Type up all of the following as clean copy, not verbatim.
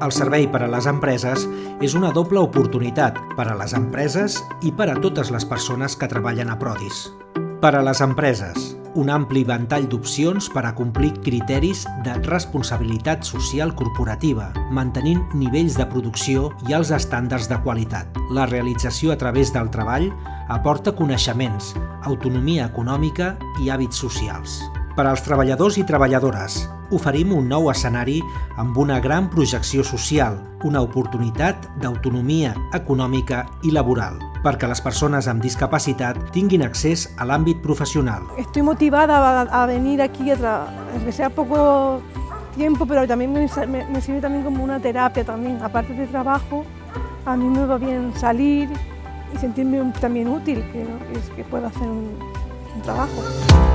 El servei per a les empreses és una doble oportunitat per a les empreses i per a totes les persones que treballen a Prodis. Per a les empreses, un ampli ventall d'opcions per a complir criteris de responsabilitat social corporativa, mantenint nivells de producció i els estàndards de qualitat. La realització a través del treball aporta coneixements, autonomia econòmica i hàbits socials. Per als treballadors i treballadores, oferim un nou escenari amb una gran projecció social, una oportunitat d'autonomia econòmica i laboral, perquè les persones amb discapacitat tinguin accés a l'àmbit professional. Estoy motivada a venir aquí, aunque sea poco tiempo, pero también me sirve también como una terapia también. Aparte de trabajo, a mí me va bien salir y sentirme también útil, que puedo hacer un trabajo.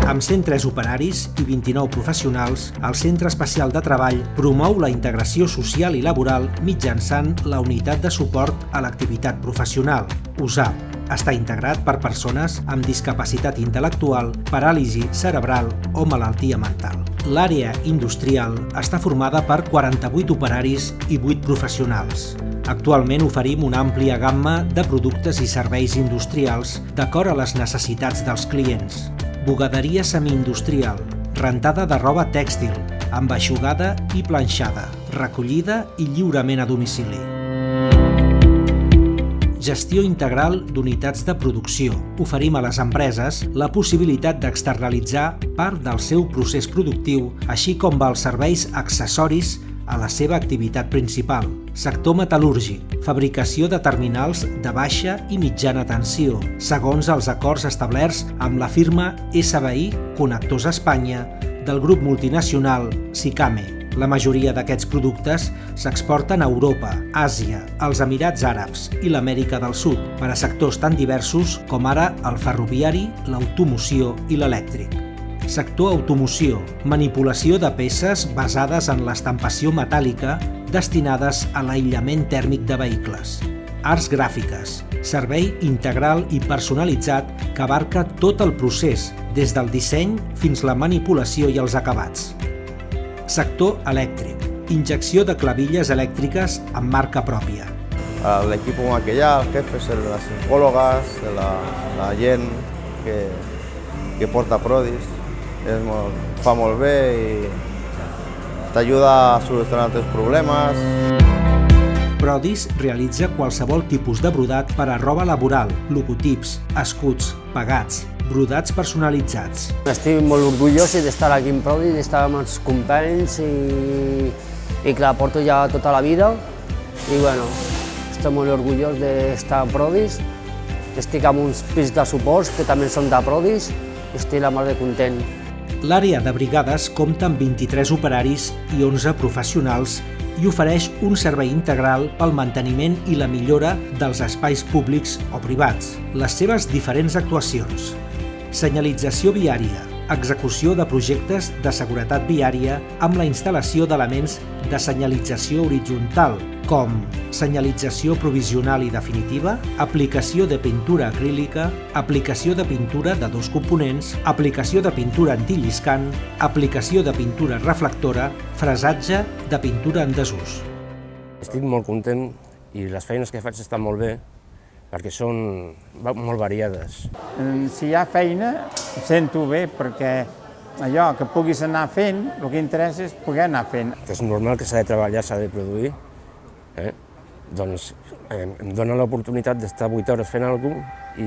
Amb 103 operaris i 29 professionals, el Centre Especial de Treball promou la integració social i laboral mitjançant la Unitat de Suport a l'Activitat Professional, USAP. Està integrat per persones amb discapacitat intel·lectual, paràlisi cerebral o malaltia mental. L'àrea industrial està formada per 48 operaris i 8 professionals. Actualment oferim una àmplia gamma de productes i serveis industrials d'acord a les necessitats dels clients. Bugaderia semiindustrial, rentada de roba tèxtil, amb eixugada i planxada, recollida i lliurament a domicili. Gestió integral d'unitats de producció. Oferim a les empreses la possibilitat d'externalitzar part del seu procés productiu, així com els serveis accessoris a la seva activitat principal. Sector metal·lúrgic, fabricació de terminals de baixa i mitjana tensió, segons els acords establerts amb la firma SBI Connectors Espanya del grup multinacional Sicame. La majoria d'aquests productes s'exporten a Europa, Àsia, els Emirats Àrabs i l'Amèrica del Sud, per a sectors tan diversos com ara el ferroviari, l'automoció i l'elèctric. Sector automoció, manipulació de peces basades en l'estampació metàl·lica destinades a l'aïllament tèrmic de vehicles. Arts gràfiques, servei integral i personalitzat que abarca tot el procés, des del disseny fins la manipulació i els acabats. Sector elèctric, injecció de clavilles elèctriques amb marca pròpia. El equipo maquillar, els jefes, les psicòlogues, la gent que porta Prodis, fa molt bé i t'ajuda a solucionar els teus problemes. Prodis realitza qualsevol tipus de brodat per a roba laboral, logotips, escuts, pegats, brodats personalitzats. Estic molt orgullós d'estar aquí en Prodis, d'estar amb els companys i clar, porto ja tota la vida i bueno, estic molt orgullós d'estar a Prodis. Estic amb uns pis de suports que també són de Prodis i estic la mar de content. L'àrea de brigades compta amb 23 operaris i 11 professionals i ofereix un servei integral pel manteniment i la millora dels espais públics o privats. Les seves diferents actuacions: senyalització viària, execució de projectes de seguretat viària amb la instal·lació d'elements de senyalització horitzontal, com senyalització provisional i definitiva, aplicació de pintura acrílica, aplicació de pintura de dos components, aplicació de pintura antilliscant, aplicació de pintura reflectora, fresatge de pintura en desús. Estic molt content i les feines que faig estan molt bé perquè són molt variades. Si hi ha feina, em sento bé perquè allò que puguis anar fent, el que interessa és poder anar fent. És normal que s'ha de treballar, s'ha de produir, doncs em dona l'oportunitat d'estar 8 hores fent alguna cosa i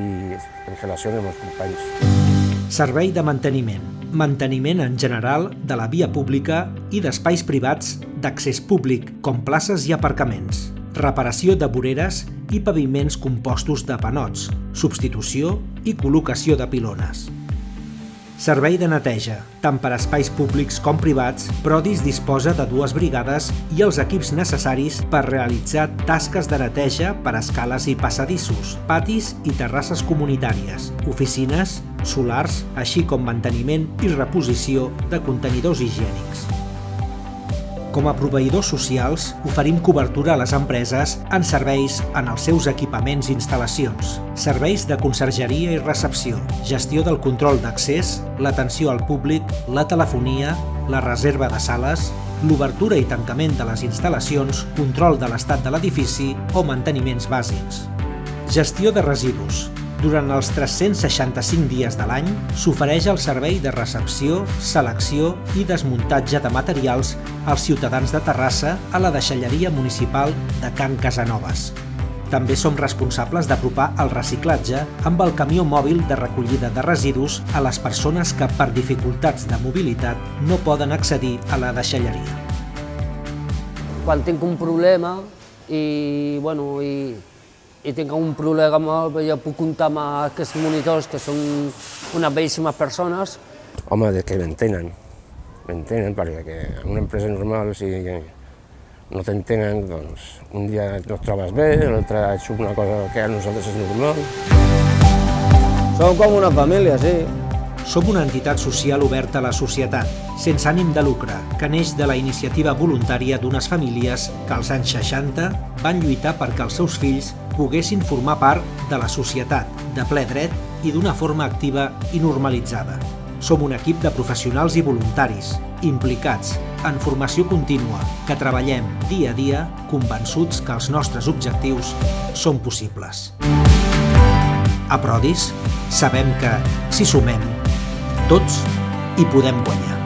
em relaciono amb els companys. Servei de manteniment. Manteniment en general de la via pública i d'espais privats d'accés públic, com places i aparcaments. Reparació de voreres i paviments compostos de panots, substitució i col·locació de pilones. Servei de neteja. Tant per espais públics com privats, Prodis disposa de 2 brigades i els equips necessaris per realitzar tasques de neteja per escales i passadissos, patis i terrasses comunitàries, oficines, solars, així com manteniment i reposició de contenidors higiènics. Com a proveïdors socials, oferim cobertura a les empreses en serveis en els seus equipaments i instal·lacions, serveis de consergeria i recepció, gestió del control d'accés, l'atenció al públic, la telefonia, la reserva de sales, l'obertura i tancament de les instal·lacions, control de l'estat de l'edifici o manteniments bàsics. Gestió de residus. Durant els 365 dies de l'any s'ofereix el servei de recepció, selecció i desmuntatge de materials als ciutadans de Terrassa a la deixalleria municipal de Can Casanovas. També som responsables d'apropar el reciclatge amb el camió mòbil de recollida de residus a les persones que per dificultats de mobilitat no poden accedir a la deixalleria. Quan tinc un problema i tinc un problema, jo puc comptar amb aquests monitors que són unes bellíssimes persones. Home, que m'entenen, perquè en una empresa normal, si no t'entenen, doncs un dia no et trobes bé, l'altre et surt una cosa que a nosaltres és normal. Som com una família, sí. Som una entitat social oberta a la societat, sense ànim de lucre, que neix de la iniciativa voluntària d'unes famílies que als anys 60 van lluitar perquè els seus fills poguessin formar part de la societat, de ple dret i d'una forma activa i normalitzada. Som un equip de professionals i voluntaris, implicats, en formació contínua, que treballem dia a dia convençuts que els nostres objectius són possibles. A Prodis sabem que, si sumem, tots hi podem guanyar.